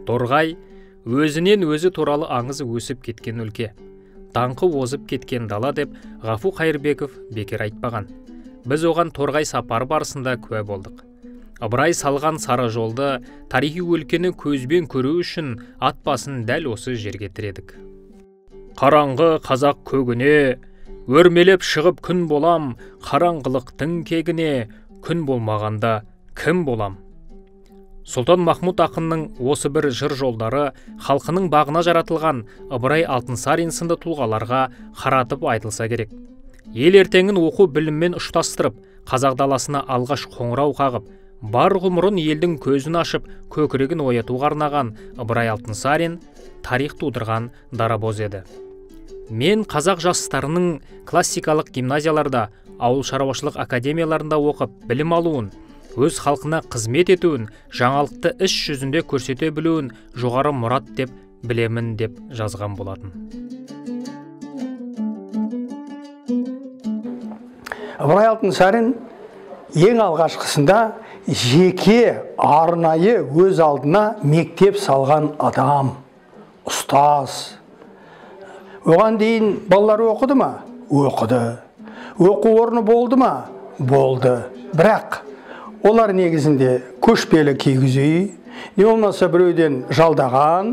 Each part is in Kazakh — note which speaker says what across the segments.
Speaker 1: Торғай өзінен өзі туралы аңызы өсіп кеткен өлке. Даңқы озып кеткен дала деп Ғафу Қайырбеков бекер айтпаған. Біз оған Торғай сапары барысында куә болдық. Ыбырай салған сары жолды, тарихи өлкені көзбен көру үшін ат басын дәл осы жерге тіредік. Қараңғы қазақ көгіне, өрмелеп шығып күн болам, қараңғылықтың кегіне, күн болмағанда кім болам? Сұлтан Махмұт ақынның осы бір жыр жолдары халқының бағына жаратылған Ыбырай Алтынсарин сынды тұлғаларға қаратып айтылса керек. Ел ертеңін оқу біліммен ұштастырып, қазақ даласына алғаш қоңырау қағып, бар ғұмырын елдің көзін ашып, көкірегін оятуға арнаған Ыбырай Алтынсарин тарих тудырған дарабоз еді. Мен қазақ жастарының классикалық гимназияларда, ауыл шаруашылық академияларында оқып, білім алуын, өз халқына қызмет етуін, жаңалықты іс жүзінде көрсете білуін жоғары мұрат деп білемін деп жазған болатын.
Speaker 2: Ыбырай Алтынсарин ең алғашқысында жеке арнайы өз алдына мектеп салған адам, ұстаз. Оған дейін балалар оқыды ма? Оқыды. Оқу орны болды ма? Болды. Бірақ олар негізінде көшпелі кигіз үй, не болмаса біреуден жалдаған,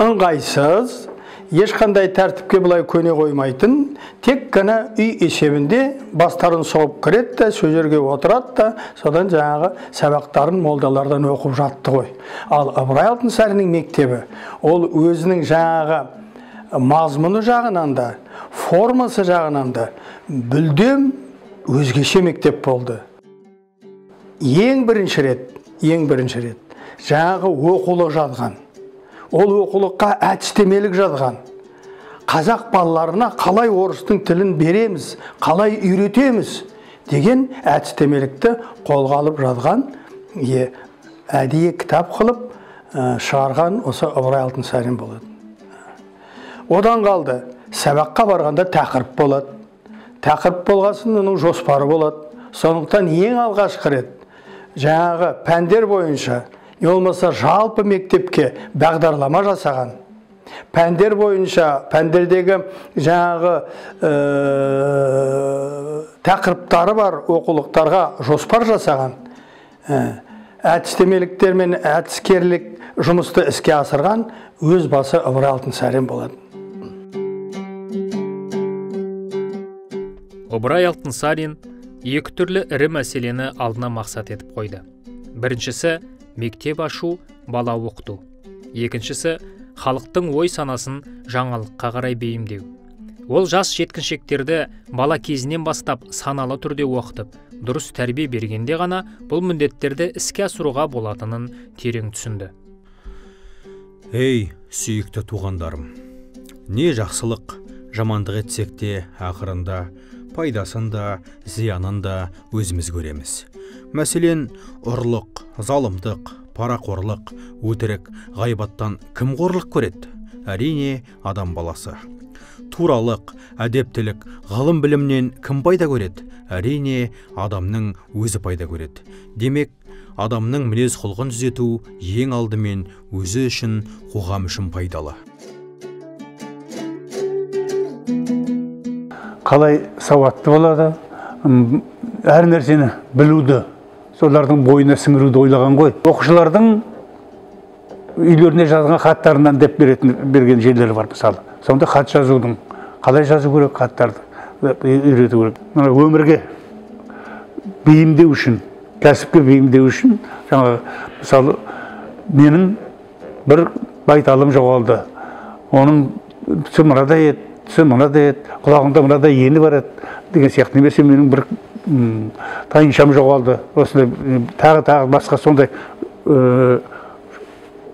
Speaker 2: ыңғайсыз, ешқандай тәртіпке былай көне қоймайтын, тек қана үй есебінде бастарын соғып кіреді де, сол жерге отырады да, содан жаңағы сабақтарын молдалардан оқып жатты ғой. Ал Ыбырай Алтынсариннің мектебі, ол өзінің жаңағы мазмұны жағынан да, формасы жағынан да мүлдем өзгеше мектеп болды. Ең бірінші рет жаңағы оқулық жазған. Ол оқулыққа әдістемелік жазған. Қазақ балаларына қалай орыстың тілін береміз, қалай үйретеміз деген әдістемелікті қолға алып жазған, әдейі кітап қылып шығарған осы Ыбырай Алтынсарин болады. Одан қалды, сабаққа барғанда тақырып болады. Тақырып болғасын оның жоспары болады. Сондықтан ең алғашқы рет жаңағы пәндер бойынша, не болмаса жалпы мектепке бағдарлама жасаған. Пәндер бойынша, пәндердегі жаңағы тақырыптары бар оқулықтарға жоспар жасаған. Әдістемеліктер мен әдіскерлік жұмысты іске асырған өз басы Ыбырай Алтынсарин болады.
Speaker 1: Ыбырай Алтынсарин екі түрлі ірі мәселені алдына мақсат етіп қойды. Біріншісі мектеп ашу, бала оқыту. Екіншісі халықтың ой санасын жаңалыққа қарай бейімдеу. Ол жас жеткіншектерді бала кезінен бастап саналы түрде оқытып, дұрыс тәрбие бергенде ғана бұл міндеттерді іске асыруға болатынын терең түсінді.
Speaker 3: Ей, сүйікті туғандарым, не жақсылық, жамандық етсек те ақырында пайдасын да, зиянын да өзіміз көреміз. Мәселен, ұрлық, залымдық, парақорлық, өтірік, ғайбаттан кім қорлық көреді? Әрине, адам баласы. Туралық, әдептілік, ғылым білімнен кім пайда көреді? Әрине, адамның өзі пайда көреді. Демек, адамның мінез құлқын түзету ең алдымен өзі үшін, қоғам үшін пайдалы.
Speaker 4: Қалай сауатты болады, әр нәрсені білуді, солардың бойына сіңіруді ойлаған ғой. Оқушылардың үйлеріне жазған хаттарынан деп берген жерлері бар мысалы. Сонда хат жазудың, қалай жазу керек хаттарды үйрету керек. Өмірге бейімдеу үшін, кәсіпке бейімдеу үшін, жаңағы мысалы менің бір байталым жоғалды. Оның мынадай еді, мынадай еді, құлағында мынадай ені бар еді деген сияқты. Немесе менің бір тайыншам жоғалды. Осындай тағы басқа сондай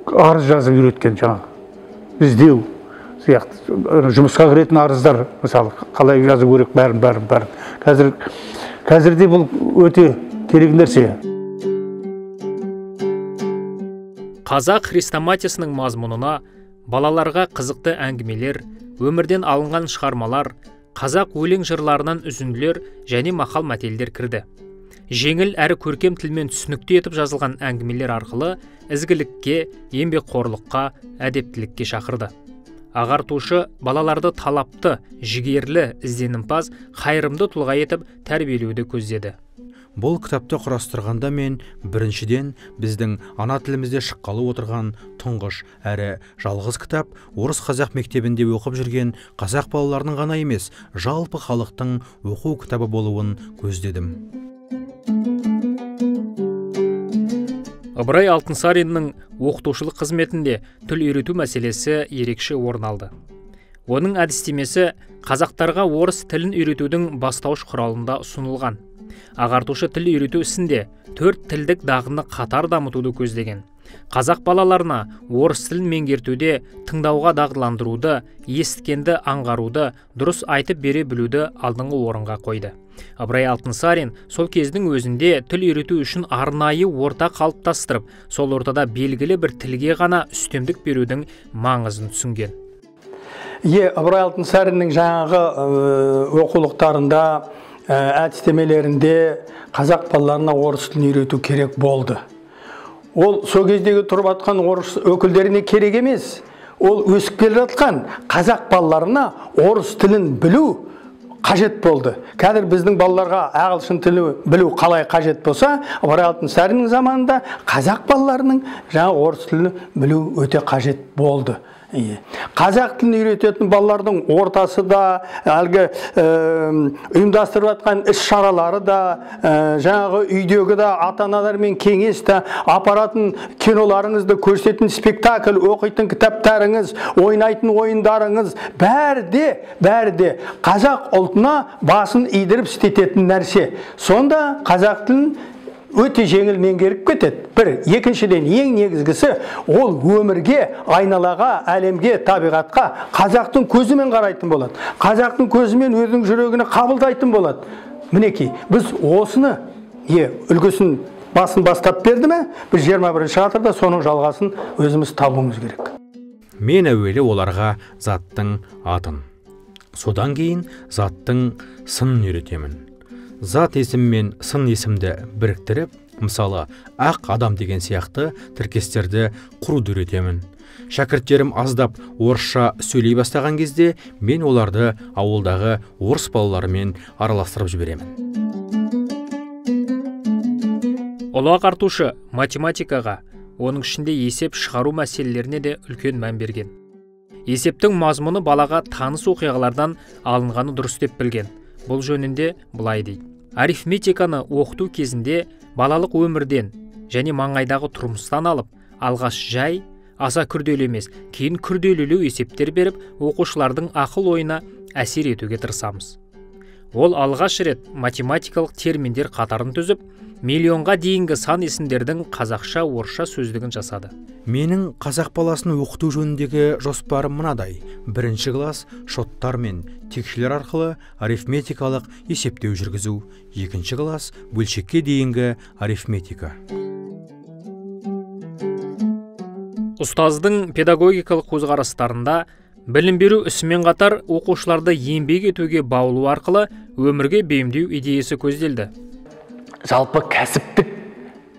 Speaker 4: арыз жазып үйреткен жаңағы. Іздеу сияқты. Жұмысқа кіретін арыздар, мысалы, қалай жазу керек бәрін. Қазірде бұл өте керек нәрсе.
Speaker 1: Қазақ хрестоматиясының мазмұнына балаларға қызықты әңгімелер, өмірден алынған шығармалар, қазақ өлең жырларынан үзінділер және мақал мәтелдер кірді. жеңіл әрі көркем тілмен түсінікті етіп жазылған әңгімелер арқылы ізгілікке, еңбекқорлыққа, әдептілікке шақырды. Ағартушы балаларды талапты, жігерлі, ізденімпаз, қайырымды тұлға етіп тәрбиелеуді көздеді.
Speaker 3: Бұл кітапты құрастырғанда мен біріншіден біздің ана тілімізде шыққалы отырған тұңғыш әрі жалғыз кітап орыс қазақ мектебінде оқып жүрген қазақ балаларының ғана емес, жалпы халықтың оқу кітабы болуын көздедім.
Speaker 1: Ыбырай Алтынсариннің оқытушылық қызметінде тіл үйрету мәселесі ерекше орын алды. Оның әдістемесі қазақтарға орыс тілін үйретудің бастауыш құралында ұсынылған. Ағартушы тіл үйрету ісінде 4 тілдік дағдыны қатар дамытуды көздеген. Қазақ балаларына орыс тілін меңгертуде тыңдауға дағдыландыруды, естігенді аңғаруды, дұрыс айтып бере білуді алдыңғы орынға қойды. Ыбырай Алтынсарин сол кездің өзінде тіл үйрету үшін арнайы орта қалыптастырып, сол ортада белгілі бір тілге ғана үстемдік берудің маңызын түсінген.
Speaker 2: Ыбырай Алтынсариннің жаңағы оқулықтарында, әдістемелерінде қазақ балаларына орыс тілін үйрету керек болды. Ол сол кездегі тұрып атқан орыс өкілдеріне керек емес. Ол өсіп келе жатқан қазақ балаларына орыс тілін білу қажет болды. Қазір біздің балаларға ағылшын тілі білу қалай қажет болса, Ыбырай Алтынсариннің заманында қазақ балаларының жаңа орыс тілін білу өте қажет болды. Қазақ тілін үйрететін балалардың ортасы да, әлгі ұйымдастырып жатқан іс-шаралары да, жаңағы үйдегі да ата-аналармен кеңес та, апаратын киноларыңызды көрсететін спектакль, оқитын кітаптарыңыз, ойнайтын ойындарыңыз, бәрі де қазақ ұлтына басын идіріп істететін нәрсе. Сонда қазақ тілін өте жеңіл меңгеріп кетеді. Бір, екіншіден ең негізгісі, ол өмірге, айналаға, әлемге, табиғатқа қазақтың көзімен қарайтын болады. Қазақтың көзімен өзінің жүрегіне қабылдайтын болады. Мінекей, біз осыны, үлгісін басын бастап берді ме, біз 21-ші ғасырда соның жалғасын өзіміз табуымыз керек.
Speaker 3: Мен әуелі оларға заттың атын, содан кейін заттың сынын үйретемін. Зат есім мен сын есімді біріктіріп, мысалы, ақ адам деген сияқты тіркестерді құруды үйретемін. Шәкірттерім аздап орысша сөйлей бастаған кезде, мен оларды ауылдағы орыс балаларымен араластырып жіберемін.
Speaker 1: Ұлы ағартушы математикаға, оның ішінде есеп шығару мәселелеріне де үлкен мән берген. Есептің мазмұны балаға таныс оқиғалардан алынғаны дұрыс деп білген. Бұл жөнінде былай дейді. Арифметиканы оқыту кезінде балалық өмірден және маңайдағы тұрмыстан алып, алғаш жай, аса күрделі емес, кейін күрделілеу есептер беріп, оқушылардың ақыл ойына әсер етуге тырысамыз. Ол алғаш рет математикалық терминдер қатарын түзіп, миллионға дейінгі сан есімдердің қазақша, орысша сөздігін жасады.
Speaker 3: Менің қазақ баласын оқыту жөніндегі жоспарым мынадай. 1-ші класс шоттар мен текшелер арқылы арифметикалық есептеу жүргізу. 2-ші класс бөлшекке дейінгі арифметика.
Speaker 1: Ұстаздың педагогикалық көзқарастарында білім беру ісімен қатар оқушыларды еңбек етуге баулу арқылы өмірге бейімдеу идеясы көзделді.
Speaker 5: Жалпы кәсіптік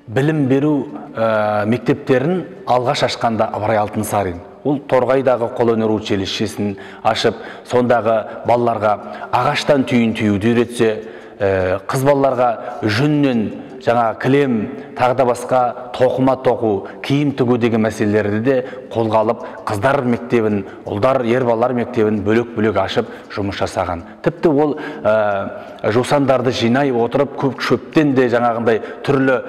Speaker 5: білім беру мектептерін алғаш ашқанда Ыбырай Алтынсарин. Ол Торғайдағы қолөнер училищесін ашып, сондағы балаларға ағаштан түйін түйуді үйретсе, қыз балаларға жүннен жаңа кілем, тағда басқа тоқыма тоқу, киім тігу деген мәселелерді де қолға алып, қыздар мектебін, ұлдар, ер балалар мектебін бөлек-бөлек ашып жұмыс жасаған. Тіпті ол жусандарды жинай отырып, көп шөптен де жаңағындай түрлі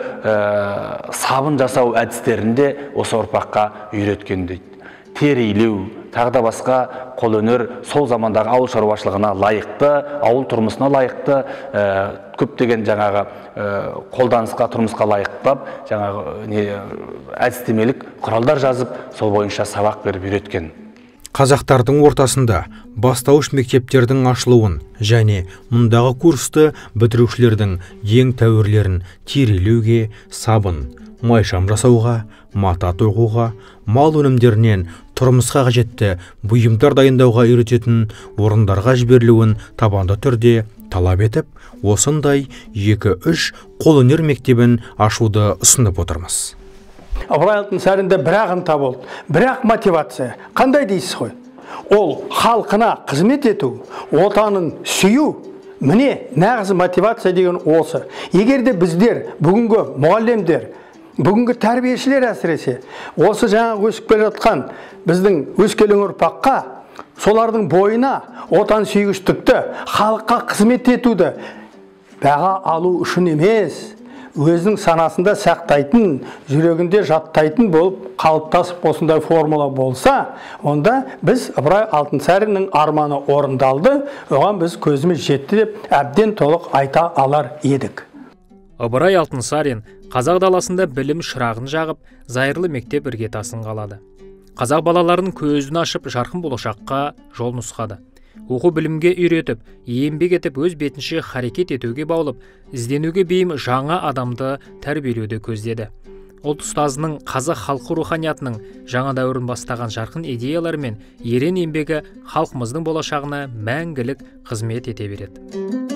Speaker 5: сабын жасау әдістерінде осы ұрпаққа үйреткен дейді. Терилеу, тағда басқа қолөнер сол замандағы ауыл шаруашылығына лайықты, ауыл тұрмысына лайықты, көптеген жаңағы қолданысқа, тұрмысқа лайықтап, жаңағы әдістемелік құралдар жазып, сол бойынша сабақ беріп үйреткен.
Speaker 3: Қазақтардың ортасында бастауыш мектептердің ашылуын және мұндағы курсты бітірушілердің ең тәуірлерін терилеуге, сабын, майшам жасауға, мата тоқуға, мал өнімдерінен тұрмысқа қажетті бұйымдар дайындауға үйрететін орындарға жіберілуін табанды түрде талап етіп, осындай 2-3 қолөнер мектебін ашуды ұсынып отырмыз.
Speaker 2: Ыбырай Алтынсаринде бірақ ынта болды, бірақ мотивация. Қандай дейсіз ғой? Ол халқына қызмет ету, отанын сүю, міне нағыз мотивация деген осы. Егер де біздер, бүгінгі мұғалімдер, бүгінгі тәрбиешілер әсіресе, осы жаңа өсіп келе жатқан біздің өскелең ұрпаққа, солардың бойына отан сүйгіштікті, халыққа қызмет етуді баға алу үшін емес, өзінің санасында сақтайтын, жүрегінде жаттайтын болып қалыптасып осындай формула болса, онда біз Ыбырай Алтынсариннің арманы орындалды, оған біз көзіміз жетті деп әбден толық айта алар едік.
Speaker 1: Ыбырай Алтынсарин қазақ даласында білім шырағын жағып, зайырлы мектеп іргетасын қалады. Қазақ балаларын көзін ашып, жарқын болашаққа жол нұсқады. Оқу білімге үйретіп, еңбек етіп, өз бетінше харекет етуге баулып, ізденуге бейім жаңа адамды тәрбиелеуді көздеді. Ұлт ұстазының қазақ халқы руханиятының жаңа дәуірін бастаған жарқын идеялары мен ерен еңбегі халқымыздың болашағына мәңгілік қызмет ете береді.